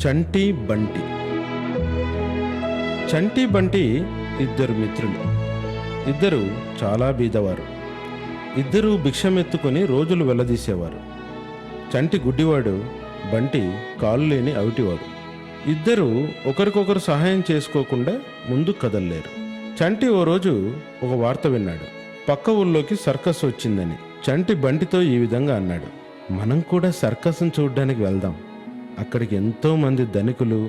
చంటి బంటి. చంటి బంటి ఇద్దరు మిత్రులు. ఇద్దరు చాలా బీదవారు. ఇద్దరూ భిక్షమెత్తుకొని రోజులు వెళ్లదీసేవారు. చంటి గుడ్డివాడు, బంటి కాలు లేని అవిటివాడు. ఇద్దరూ ఒకరికొకరు సహాయం చేసుకోకుండా ముందు కదల్లేరు. చంటి ఓ రోజు ఒక వార్త విన్నాడు. పక్క ఊళ్ళోకి సర్కస్ వచ్చిందని. చంటి బంటితో ఈ విధంగా అన్నాడు: మనం కూడా సర్కస్ను చూడ్డానికి వెళ్దాం. అక్కడికి ఎంతో మంది ధనికులు,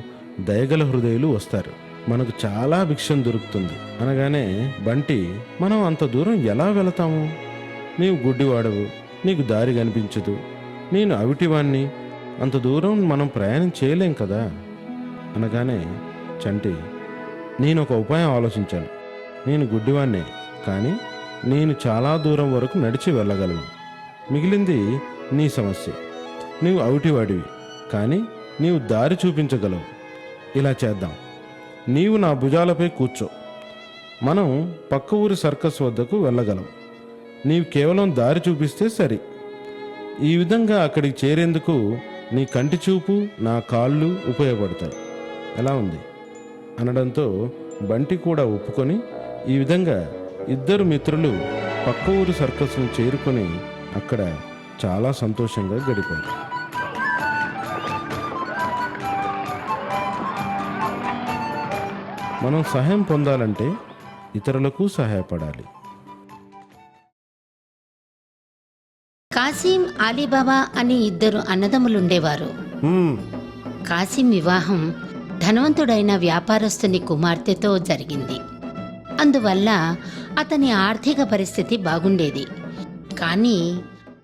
దయగల హృదయులు వస్తారు. మనకు చాలా భిక్షం దొరుకుతుంది. అనగానే బంటి, మనం అంత దూరం ఎలా వెళతాము? నీవు గుడ్డివాడవు, నీకు దారి కనిపించదు. నేను అవిటివాణ్ణి, అంత దూరం మనం ప్రయాణం చేయలేం కదా. అనగానే చంటి, నేను ఒక ఉపాయం ఆలోచించాను. నేను గుడ్డివాణ్ణే, కానీ నేను చాలా దూరం వరకు నడిచి వెళ్ళగలను. మిగిలింది నీ సమస్య. నీవు అవిటివాడివి, కానీ నీవు దారి చూపించగలవు. ఇలా చేద్దాం, నీవు నా భుజాలపై కూర్చో. మనం పక్క ఊరి సర్కస్ వద్దకు వెళ్ళగలం. నీవు కేవలం దారి చూపిస్తే సరి. ఈ విధంగా అక్కడికి చేరేందుకు నీ కంటి చూపు, నా కాళ్ళు ఉపయోగపడతాయి. ఎలా ఉంది అనడంతో బంటి కూడా ఒప్పుకొని ఈ విధంగా ఇద్దరు మిత్రులు పక్క ఊరి సర్కస్ను చేరుకొని అక్కడ చాలా సంతోషంగా గడిపారు. మనం సహాయం పొందాలంటే ఇతరులకు సహాయపడాలి. కాసిం, అలీబాబా అని ఇద్దరు అన్నదమ్ములుండేవారు. కాసిం వివాహం ధనవంతుడైన వ్యాపారస్తుని కుమార్తెతో జరిగింది. అందువల్ల అతని ఆర్థిక పరిస్థితి బాగుండేది. కానీ